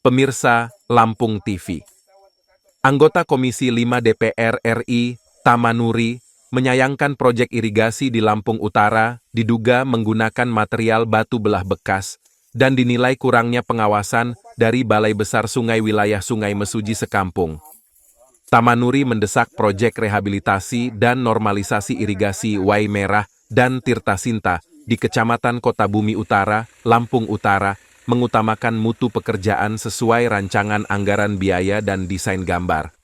Pemirsa Lampung TV. Anggota Komisi 5 DPR RI, Tamanuri, menyayangkan proyek irigasi di Lampung Utara diduga menggunakan material batu belah bekas dan dinilai kurangnya pengawasan dari Balai Besar Sungai Wilayah Sungai Mesuji Sekampung. Tamanuri mendesak proyek rehabilitasi dan normalisasi irigasi Wai Merah dan Tirta Sinta di Kecamatan Kota Bumi Utara, Lampung Utara, mengutamakan mutu pekerjaan sesuai rancangan anggaran biaya dan desain gambar.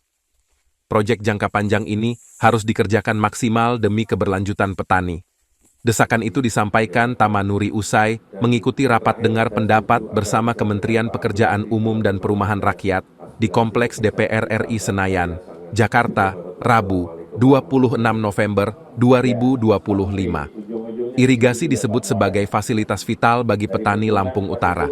Proyek jangka panjang ini harus dikerjakan maksimal demi keberlanjutan petani. Desakan itu disampaikan Tamanuri usai mengikuti rapat dengar pendapat bersama Kementerian Pekerjaan Umum dan Perumahan Rakyat di Kompleks DPR RI Senayan, Jakarta, Rabu, 26 November 2025. Irigasi disebut sebagai fasilitas vital bagi petani Lampung Utara.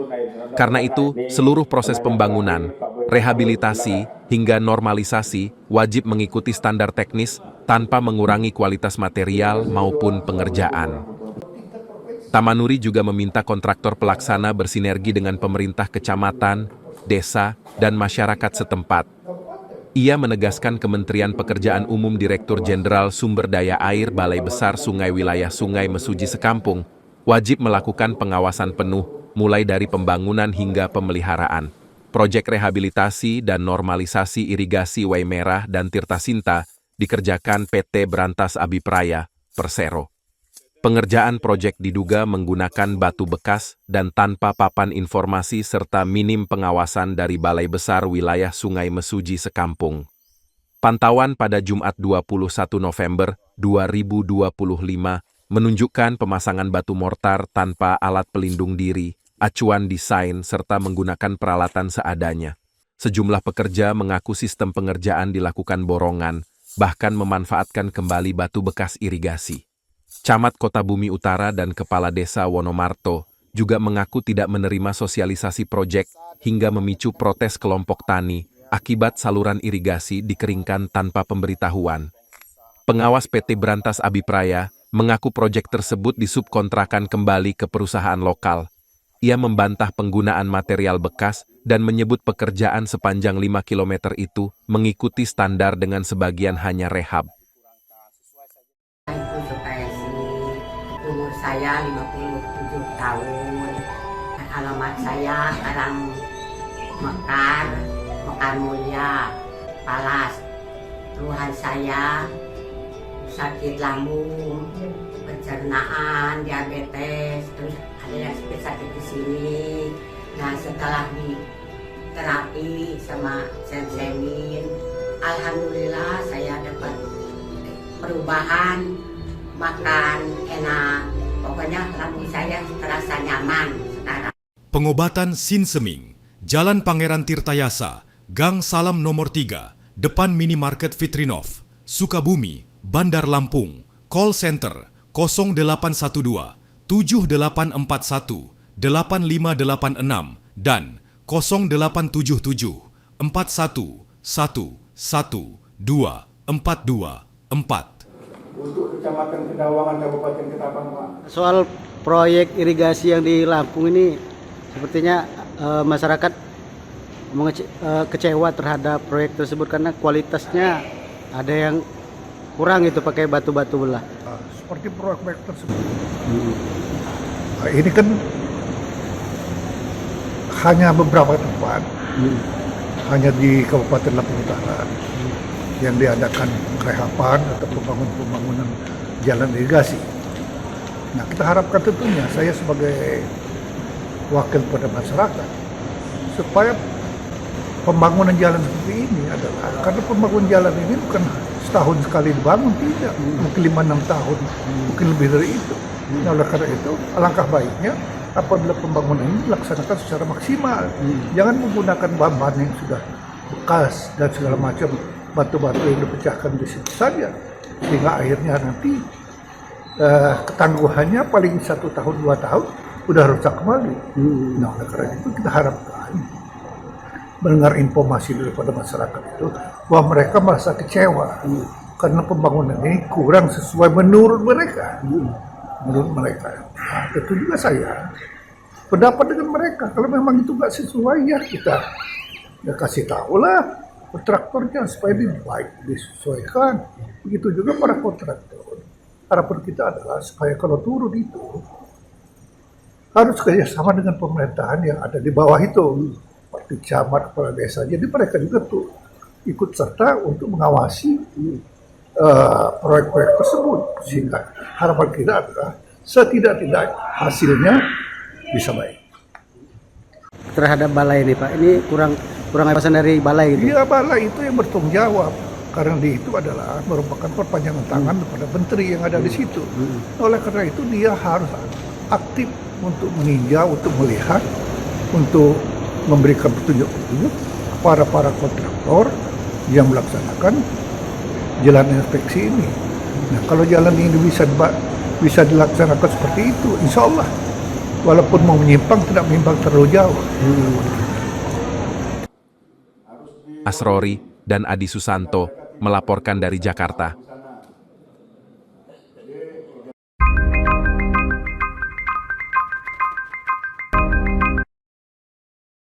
Karena itu, seluruh proses pembangunan, rehabilitasi, hingga normalisasi wajib mengikuti standar teknis tanpa mengurangi kualitas material maupun pengerjaan. Tamanuri juga meminta kontraktor pelaksana bersinergi dengan pemerintah kecamatan, desa, dan masyarakat setempat. Ia menegaskan Kementerian Pekerjaan Umum Direktur Jenderal Sumber Daya Air Balai Besar Sungai Wilayah Sungai Mesuji Sekampung wajib melakukan pengawasan penuh mulai dari pembangunan hingga pemeliharaan. Proyek rehabilitasi dan normalisasi irigasi Wai Merah dan Tirta Sinta dikerjakan PT Brantas Abipraya, Persero. Pengerjaan proyek diduga menggunakan batu bekas dan tanpa papan informasi serta minim pengawasan dari Balai Besar Wilayah Sungai Mesuji Sekampung. Pantauan pada Jumat 21 November 2025 menunjukkan pemasangan batu mortar tanpa alat pelindung diri, acuan desain, serta menggunakan peralatan seadanya. Sejumlah pekerja mengaku sistem pengerjaan dilakukan borongan, bahkan memanfaatkan kembali batu bekas irigasi. Camat Kota Bumi Utara dan Kepala Desa Wonomarto juga mengaku tidak menerima sosialisasi proyek hingga memicu protes kelompok tani akibat saluran irigasi dikeringkan tanpa pemberitahuan. Pengawas PT Brantas Abipraya mengaku proyek tersebut disubkontrakan kembali ke perusahaan lokal. Ia membantah penggunaan material bekas dan menyebut pekerjaan sepanjang 5 km itu mengikuti standar dengan sebagian hanya rehab. Umur saya 57 tahun, alamat saya Karang Mekar Mulia, Palas. Keluhan saya sakit lambung, pencernaan, diabetes, terus ada yang sakit di sini. Nah, setelah di terapi sama sensemin, alhamdulillah saya dapat perubahan, makan enak, pokoknya lambung saya terasa nyaman sekarang. Pengobatan Sinseming, Jalan Pangeran Tirtayasa, Gang Salam nomor 3, depan Minimarket Fitrinov, Sukabumi, Bandar Lampung. Call Center 0812 7841 8586 dan 0877 41 112 424. Untuk Kecamatan Kedawangan, Kabupaten Ketapang, Pak. Soal proyek irigasi yang di Lampung ini, sepertinya masyarakat kecewa terhadap proyek tersebut karena kualitasnya ada yang kurang itu pakai batu-batu belah. Seperti proyek tersebut. Ini kan hanya beberapa tempat, hanya di Kabupaten Lampung Utara yang diadakan rehapan atau pembangunan jalan irigasi. Nah, kita harapkan tentunya, saya sebagai wakil pada masyarakat, supaya pembangunan jalan seperti ini adalah, karena pembangunan jalan ini bukan setahun sekali dibangun, tidak, mungkin 5-6 tahun, mungkin lebih dari itu. Nah, oleh karena itu, alangkah baiknya apabila pembangunan ini dilaksanakan secara maksimal. Jangan menggunakan bahan-bahan yang sudah bekas dan segala macam, batu-batu yang dipecahkan di situ saja, sehingga akhirnya nanti ketangguhannya paling 1 tahun 2 tahun udah rusak kembali. Nah, oleh karena itu kita harapkan mendengar informasi daripada masyarakat itu bahwa mereka merasa kecewa karena pembangunan ini kurang sesuai menurut mereka. Nah, tentu juga saya pendapat dengan mereka. Kalau memang itu nggak sesuai ya kita ya kasih tahu lah kontraktornya supaya disesuaikan. Begitu juga para kontraktor. Harapan kita adalah supaya kalau turun itu harus kerjasama dengan pemerintahan yang ada di bawah itu, seperti camat, kepala desa. Jadi mereka juga tuh ikut serta untuk mengawasi proyek-proyek tersebut, sehingga harapan kita adalah setidak-tidak hasilnya bisa baik. Terhadap balai ini Pak, ini kurang awasan dari balai gitu. Iya, balai itu yang bertanggung jawab karena dia itu adalah merupakan perpanjangan tangan kepada menteri yang ada di situ. Oleh karena itu dia harus aktif untuk meninjau, untuk melihat, untuk memberikan petunjuk-petunjuk kepada para kontraktor yang melaksanakan jalan inspeksi ini. Nah, kalau jalan ini bisa dilaksanakan seperti itu, insya Allah, walaupun mau menyimpang, tidak menyimpang terlalu jauh. Asrori dan Adi Susanto melaporkan dari Jakarta.